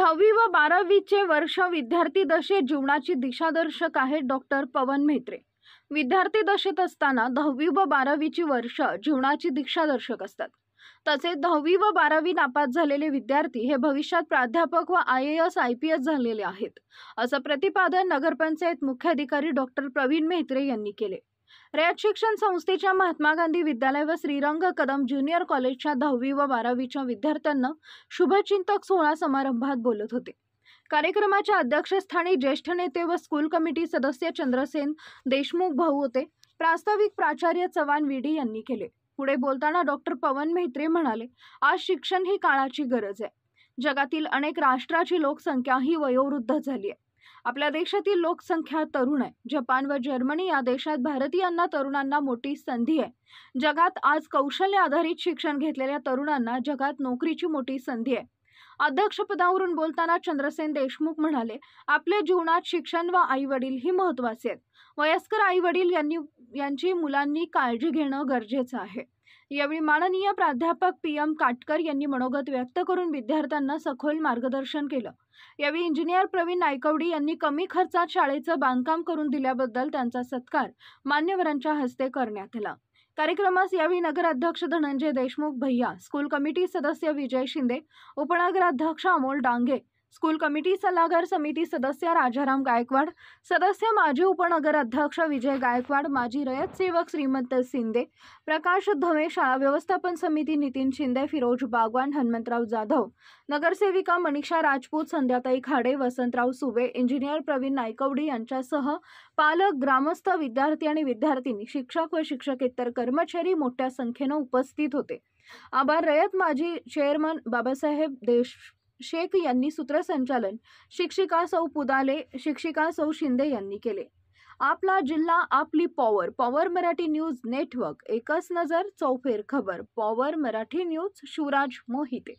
10वी व 12वीचे वर्ष विद्यार्थी दशेत जीवनाची दिशादर्शक आहेत डॉक्टर पवन म्हेत्रे। विद्यार्थी दशेत असताना 10वी व 12वीची वर्ष जीवनाची दिशादर्शक असतात। तसेच 10वी व 12वी नापास झालेले विद्यार्थी हे भविष्यात प्राध्यापक व IAS IPS झालेले आहेत, असं प्रतिपादन नगरपंचायत मुख्याधिकारी डॉक्टर प्रवीण म्हेत्रे यांनी केले। रयत शिक्षण संस्थेच्या महात्मा गांधी विद्यालय व श्रीरंग कदम ज्युनियर कॉलेजच्या 10वी व 12वीच्या विद्यार्थ्यांना शुभचिंतक सोहळा समारंभात बोलत होते। कार्यक्रमाच्या अध्यक्षस्थानी ज्येष्ठ नेते व स्कूल कमिटी सदस्य चंद्रसेन देशमुख भाऊ होते। प्रास्ताविक प्राचार्य चव्हाण VD यांनी केले। पुढे बोलताना डॉक्टर पवन म्हेत्रे म्हणाले, आज शिक्षण ही काळाची गरज आहे। जगातील अनेक राष्ट्राची लोकसंख्या ही वयोवृद्ध झाली आहे। आपल्या देशातील लोकसंख्या तरुण आहे। जपान व जर्मनी या देशात भारतीयांना तरुणांना मोठी संधी आहे। जगात आज कौशल्य आधारित शिक्षण घेतलेल्या तरुणांना जगात नोकरीची मोठी संधी आहे। अध्यक्षपदावरून बोलताना चंद्रसेन देशमुख म्हणाले, आपल्या जीवनात शिक्षण व आई-वडील ही महत्त्वाचे आहेत। वयस्कर आई-वडील यांची मुलांनी काळजी घेणं गरजेचं आहे। यावेळी माननीय प्राध्यापक PM काटकर यांनी मनोगत व्यक्त करून विद्यार्थ्यांना सखोल मार्गदर्शन केलं। यावेळी इंजिनियर प्रवीण नायकवडी यांनी कमी खर्चात शाळेचं बांधकाम करून दिल्याबद्दल त्यांचा सत्कार मान्यवरांच्या हस्ते करण्यात आला। कार्यक्रमास यावेळी नगराध्यक्ष धनंजय देशमुख भैया, स्कूल कमिटी सदस्य विजय शिंदे, उपनगराध्यक्ष अमोल डांगे, स्कूल कमिटी सल्लागार समिती सदस्य राजाराम गायकवाड, सदस्य माजी उपनगराध्यक्ष विजय गायकवाड, माजी रयत सेवक श्रीमंत शिंदे, प्रकाश धवे, शाळा व्यवस्थापन समिती नितीन शिंदे, फिरोज बागवान, हनुमंतराव जाधव, नगरसेविका मनीषा राजपूत, संध्याताई खाडे, वसंतराव सुबे, इंजिनियर प्रवीण नायकवडी यांच्यासह पालक, ग्रामस्थ, विद्यार्थी आणि विद्यार्थिनी, शिक्षक व शिक्षकेतर कर्मचारी मोठ्या संख्येने उपस्थित होते। आभार रयत माजी चेअरमन बाबासाहेब शेख यांनी सूत्रसंचालन, शिक्षिका सौ पुदाले, शिक्षिका सौ शिंदे यांनी केले। आपला जिल्हा आपली power, power Marathi news network, एकच नजर चौफेर खबर, पॉवर मराठी न्यूज, शिवराज मोहिते।